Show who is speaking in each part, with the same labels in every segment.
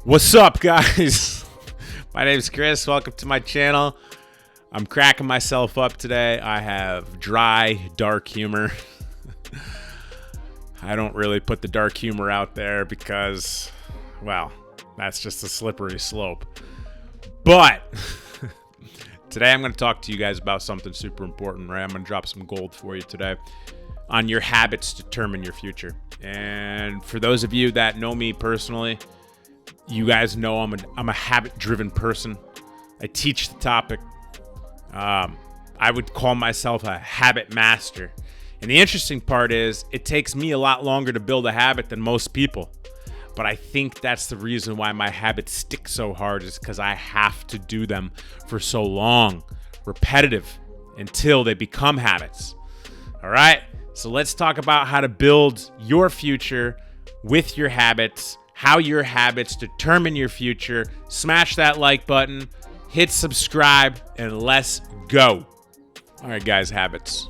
Speaker 1: What's up, guys? My name is Chris. Welcome to my channel. I'm cracking myself up today. I have dry, dark humor. I don't really put the dark humor out there because, well, that's just a slippery slope. But today I'm going to talk to you guys about something super important, right? I'm going to drop some gold for you today on your habits determine your future. And for those of you that know me personally, you guys know I'm a habit-driven person. I teach the topic. I would call myself a habit master. And the interesting part is it takes me a lot longer to build a habit than most people. But I think that's the reason why my habits stick so hard, is because I have to do them for so long, repetitive, until they become habits. All right? So let's talk about how to build your future with your habits, how your habits determine your future. Smash that like button, hit subscribe, and let's go. All right, guys, habits.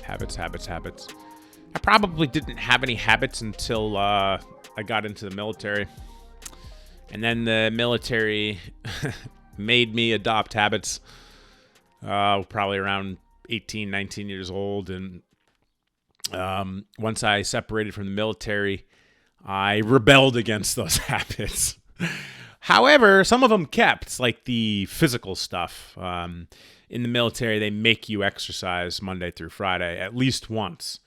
Speaker 1: Habits. I probably didn't have any habits until I got into the military. And then the military made me adopt habits probably around 18, 19 years old. And once I separated from the military, I rebelled against those habits. However, some of them kept, like the physical stuff. In the military, they make you exercise Monday through Friday at least once.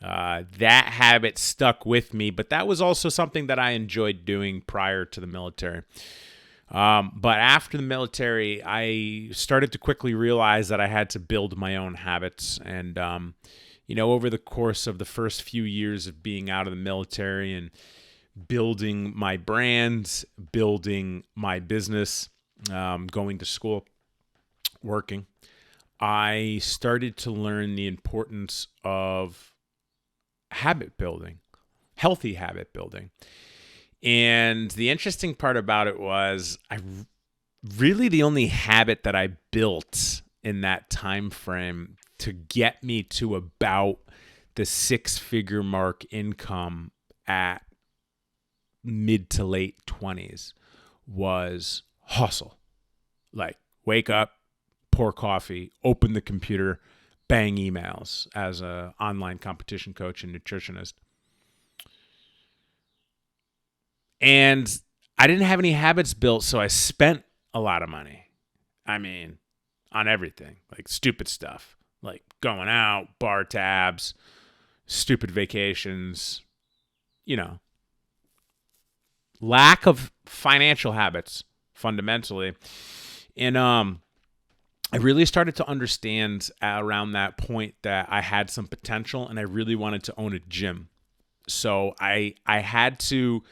Speaker 1: That habit stuck with me, but that was also something that I enjoyed doing prior to the military. But after the military, I started to quickly realize that I had to build my own habits. And over the course of the first few years of being out of the military and building my brand, building my business, going to school, working, I started to learn the importance of habit building, healthy habit building. And the interesting part about it was the only habit that I built in that time frame to get me to about the six-figure mark income at mid to late 20s was hustle. Like, wake up, pour coffee, open the computer, bang emails as an online competition coach and nutritionist. And I didn't have any habits built, so I spent a lot of money. I mean, on everything, like stupid stuff, like going out, bar tabs, stupid vacations, lack of financial habits fundamentally. And I really started to understand around that point that I had some potential and I really wanted to own a gym. So I had to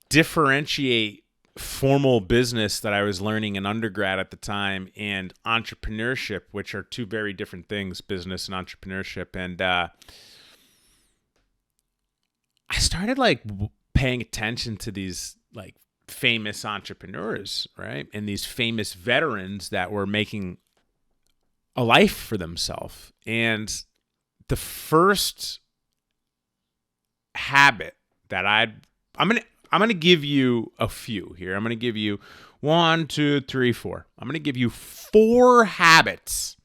Speaker 1: differentiate formal business that I was learning in undergrad at the time and entrepreneurship, which are two very different things, business and entrepreneurship. And I started paying attention to these famous entrepreneurs, right? And these famous veterans that were making a life for themselves. And the first habit that I'm going to give you a few here. I'm going to give you 1, 2, 3, 4. I'm going to give you 4 habits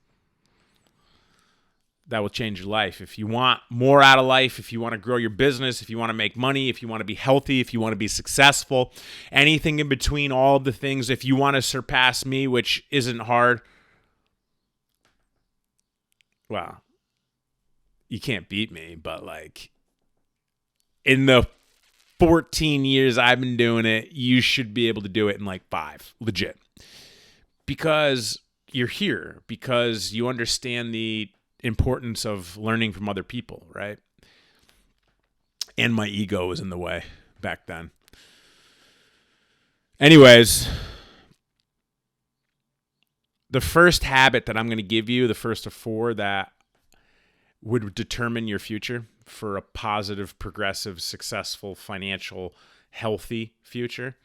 Speaker 1: that will change your life. If you want more out of life, if you want to grow your business, if you want to make money, if you want to be healthy, if you want to be successful, anything in between, all of the things, if you want to surpass me, which isn't hard, well, you can't beat me, but in the 14 years I've been doing it, you should be able to do it in 5, legit. Because you're here, because you understand the importance of learning from other people, right? And my ego was in the way back then. Anyways, the first habit that I'm going to give you, the first of 4 that would determine your future for a positive, progressive, successful, financial, healthy future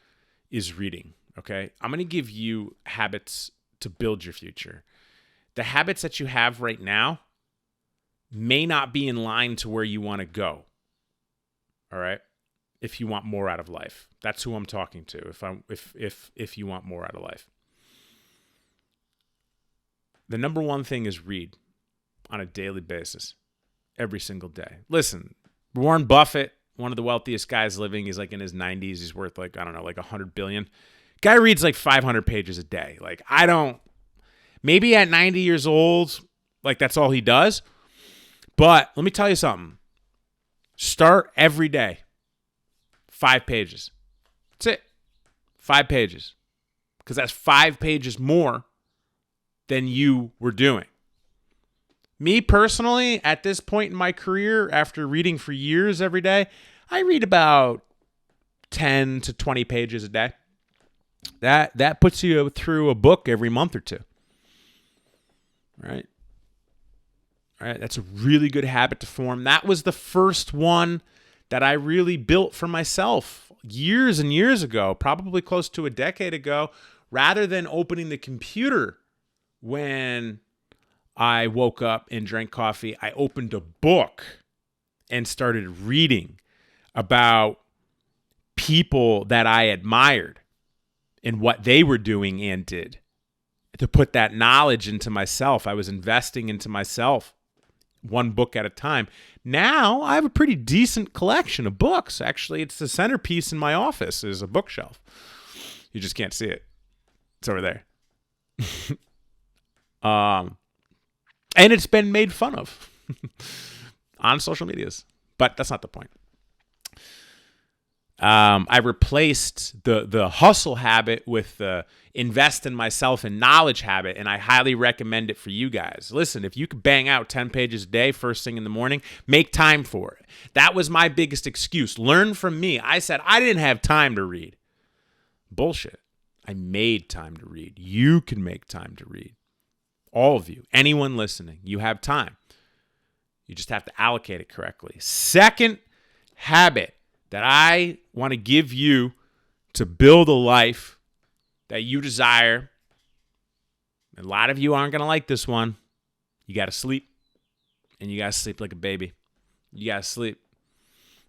Speaker 1: is reading, okay? I'm going to give you habits to build your future. The habits that you have right now may not be in line to where you want to go. All right. if you want more out of life. That's who I'm talking to. If you want more out of life. The number one thing is read on a daily basis, every single day. Listen, Warren Buffett, one of the wealthiest guys living, he's like in his 90s. He's worth like, I don't know, like 100 billion. Guy reads like 500 pages a day. Like, maybe at 90 years old, like that's all he does. But let me tell you something. Start every day. 5 pages. That's it. 5 pages. Because that's 5 pages more than you were doing. Me personally, at this point in my career, after reading for years every day, I read about 10 to 20 pages a day. That puts you through a book every month or two. Right? All right, that's a really good habit to form. That was the first one that I really built for myself years and years ago, probably close to a decade ago. Rather than opening the computer when I woke up and drank coffee, I opened a book and started reading about people that I admired and what they were doing and did. To put that knowledge into myself, I was investing into myself, one book at a time. Now I have a pretty decent collection of books. Actually, it's the centerpiece in my office is a bookshelf. You just can't see it. It's over there. And it's been made fun of on social medias, but that's not the point. I replaced the hustle habit with the invest in myself and knowledge habit, and I highly recommend it for you guys. Listen, if you could bang out 10 pages a day first thing in the morning, make time for it. That was my biggest excuse. Learn from me. I said I didn't have time to read. Bullshit. I made time to read. You can make time to read. All of you, anyone listening, you have time. You just have to allocate it correctly. Second habit that I want to give you to build a life that you desire. A lot of you aren't going to like this one. You got to sleep. And you got to sleep like a baby. You got to sleep.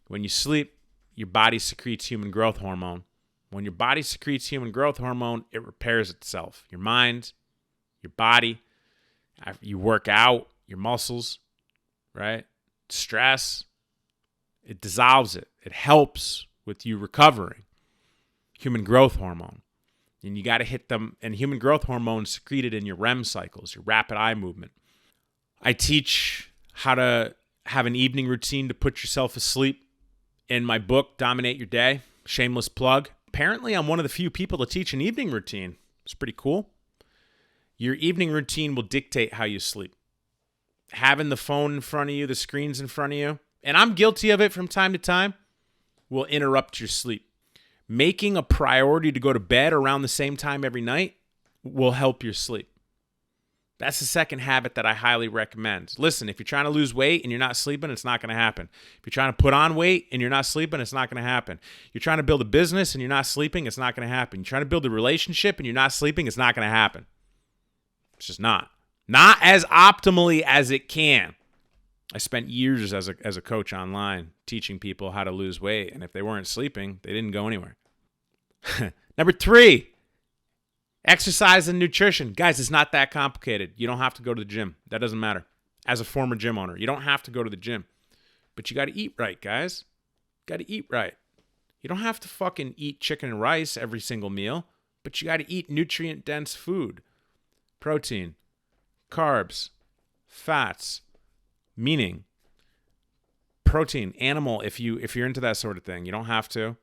Speaker 1: When you sleep, your body secretes human growth hormone. When your body secretes human growth hormone, it repairs itself. Your mind, your body, you work out, your muscles, right? Stress, it dissolves it. It helps with you recovering. Human growth hormone. And you got to hit them. And human growth hormone is secreted in your REM cycles, your rapid eye movement. I teach how to have an evening routine to put yourself asleep in my book, Dominate Your Day. Shameless plug. Apparently, I'm one of the few people to teach an evening routine. It's pretty cool. Your evening routine will dictate how you sleep. Having the phone in front of you, the screens in front of you, and I'm guilty of it from time to time, will interrupt your sleep. Making a priority to go to bed around the same time every night will help your sleep. That's the second habit that I highly recommend. Listen, if you're trying to lose weight and you're not sleeping, it's not going to happen. If you're trying to put on weight and you're not sleeping, it's not going to happen. You're trying to build a business and you're not sleeping, it's not going to happen. You're trying to build a relationship and you're not sleeping, it's not going to happen. It's just not. Not as optimally as it can. I spent years as a coach online teaching people how to lose weight, and if they weren't sleeping, they didn't go anywhere. Number 3, exercise and nutrition. Guys, it's not that complicated. You don't have to go to the gym. That doesn't matter. As a former gym owner, you don't have to go to the gym. But you got to eat right, guys. Got to eat right. You don't have to fucking eat chicken and rice every single meal, but you got to eat nutrient-dense food. Protein, carbs, fats, meaning protein, animal, if you're into that sort of thing. You don't have to.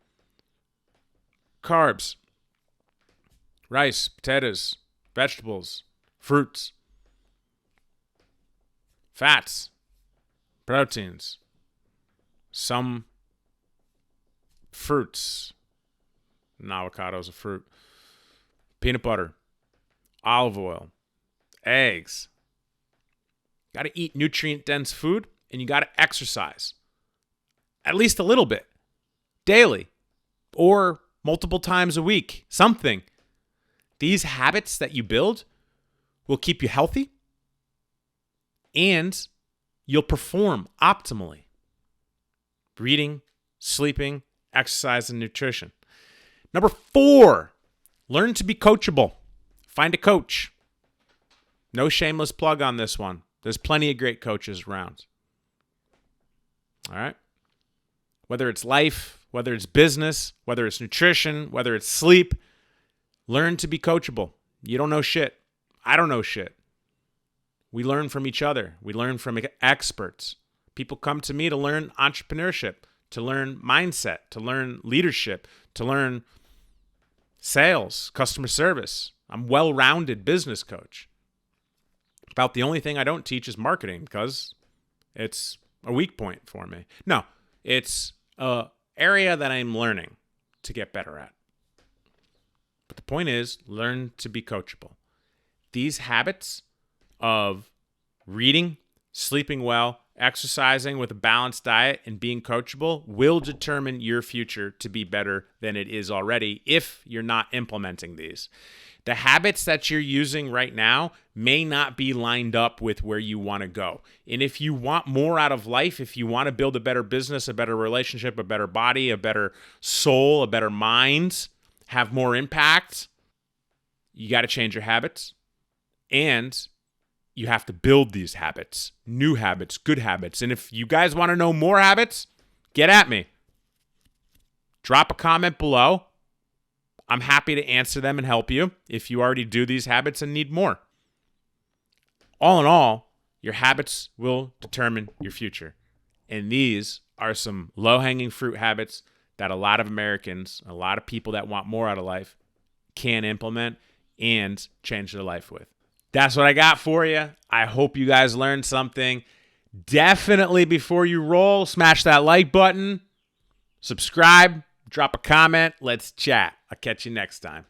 Speaker 1: Carbs, rice, potatoes, vegetables, fruits, fats, proteins, some fruits, an avocado is a fruit, peanut butter, olive oil, eggs. Got to eat nutrient-dense food, and you got to exercise. At least a little bit. Daily. Or multiple times a week. Something. These habits that you build will keep you healthy, and you'll perform optimally. Reading, sleeping, exercise and nutrition. Number 4, learn to be coachable. Find a coach. No shameless plug on this one. There's plenty of great coaches around. All right? Whether it's life, whether it's business, whether it's nutrition, whether it's sleep, learn to be coachable. You don't know shit. I don't know shit. We learn from each other. We learn from experts. People come to me to learn entrepreneurship, to learn mindset, to learn leadership, to learn sales, customer service. I'm a well-rounded business coach. About the only thing I don't teach is marketing because it's a weak point for me. No, it's an area that I'm learning to get better at. But the point is, learn to be coachable. These habits of reading, sleeping well, exercising with a balanced diet, and being coachable will determine your future to be better than it is already if you're not implementing these. The habits that you're using right now may not be lined up with where you want to go. And if you want more out of life, if you want to build a better business, a better relationship, a better body, a better soul, a better mind, have more impact, you got to change your habits. And you have to build these habits, new habits, good habits. And if you guys want to know more habits, get at me. Drop a comment below. I'm happy to answer them and help you if you already do these habits and need more. All in all, your habits will determine your future. And these are some low-hanging fruit habits that a lot of Americans, a lot of people that want more out of life can implement and change their life with. That's what I got for you. I hope you guys learned something. Definitely before you roll, smash that like button, subscribe, drop a comment. Let's chat. I'll catch you next time.